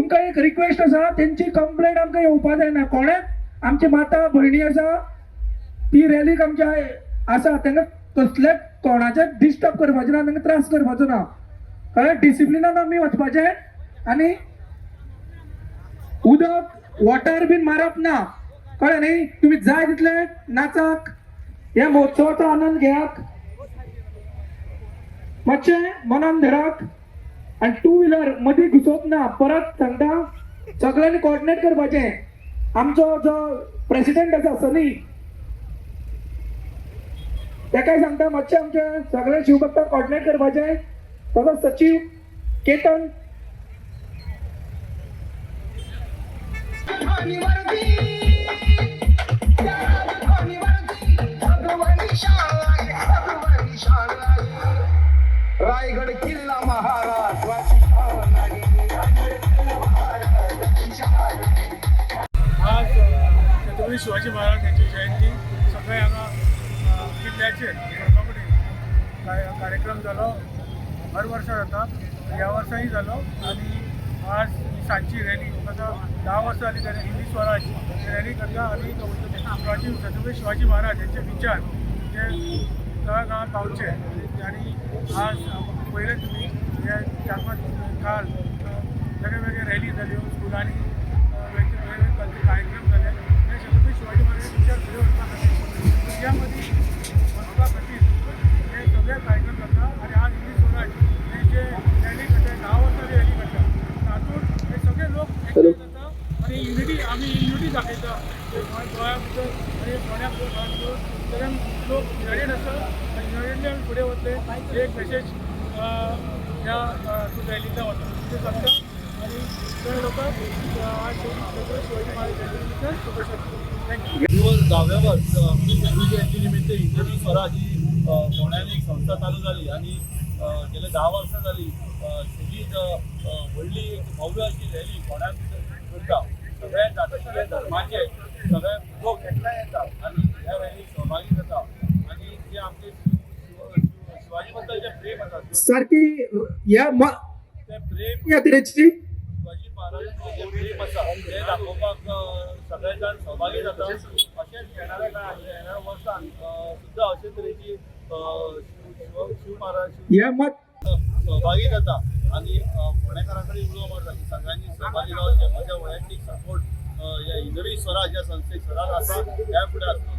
तुमकां एक रिक्वेस्ट आसा, त्यांची कंप्लेंट आमकां येवपाक जायना. कोणाक आमची माता भयणी आसा ती रॅलीक आमच्या आसा, तांकां कसले कोणाचे डिस्टर्ब करपाचे ना, तांकां त्रास करपाचो ना. कळ्ळें? डिसिप्लिनान आमी वचपाचें आनी उदक वॉटर बीन मारप ना. कळ्ळें न्ही? तुम्ही जाय तितले नाचाक, ह्या महोत्सवाचो आनंद घेयाक, मातशें मनान धराक आनी टू व्हिलर मदीं घुसोवप ना. परत सांगता, सगळ्यांनी कोऑर्डिनेट करपाचें. आमचो जो प्रेसिडेंट आसा सनी, ताकाय सांगता मातशें आमचे सगळे शिवभक्तांक कोऑर्डिनेट करपाचें. तसोच सचिव केतन रायगड किल्ला महाराज आज छत्रपती शिवाजी महाराज यांची जयंती सगळे हांगा किल्ल्याचेर कार्यक्रम जालो. हर वर्सा जाता, ह्या वर्साही जालो. आणि आज सांजची रॅली आता 10 वर्सां जाली जाल्यार हिंदी स्वराज रॅली करता. आनी छत्रपती शिवाजी महाराज यांचे विचार जे गांवांत पावचे. आणि आज पहिले तुम्ही हे 4-5 काल वेगळे रॅली जाल्यो, स्कुलांनी वेगवेगळे कार्यक्रम जाले. हे छत्रपती शिवाजी महाराजांचे विचार फुडें व्हरपा खातीर भुरग्यां मदीं वचपा खातीर हे सगळे कार्यक्रम जाता. आणि आज हिंदी स्वराज हे जे रॅली करता, 10 वर्सांची रॅली करता, तातूंत हे सगळे लोक एकठांय जाता आनी युनिटी दाखयता. गोंया भितर आनी फोंड्या भितर सगळे लोक युनायटेड आसा. युनायटेडली आमी फुडें वतले हे एक मेसेज ह्या रॅलींतल्यान वता ते सांगता. आनी सगळे लोकांक आज शिवाजी महाराजांच्या शुभेच्छा. थँक्यू. दिवस 10व्या वर्स जयंती निमित्त हिंदी स्वराज ही फोंड्यान एक संस्था चालू जाली. आणि गेले 10 वर्सां जाली सगळीच व्हडली एक भव्य अशी रॅली फोंड्यान करता. सगळ्या जातीचे धर्माचे सगळे लोक एकठांय येतात आणि ह्या रॅलीक सहभागी जाता. आणि जे आमचे शिवाजी बद्दल जे प्रेम आसा सारकी ह्या ते प्रेम यात्रेची शिवाजी महाराजांचे जे प्रेम आसा ते दाखोवपाक सगळे जाण सहभागी जाता. अशेंच येणाऱ्या वर्सान सुद्दां अशे तरेची शिव महाराज या मत सहभागी जाता. आणि फोंडेकारां कडेन उलो मारता की सगळ्यांनी सहभागी जावचें. म्हज्या वैयक्तीक सपोर्ट ह्या हिंदवी स्वराज ह्या संस्थेक सदांच आसा, ह्या फुडें आसतलो.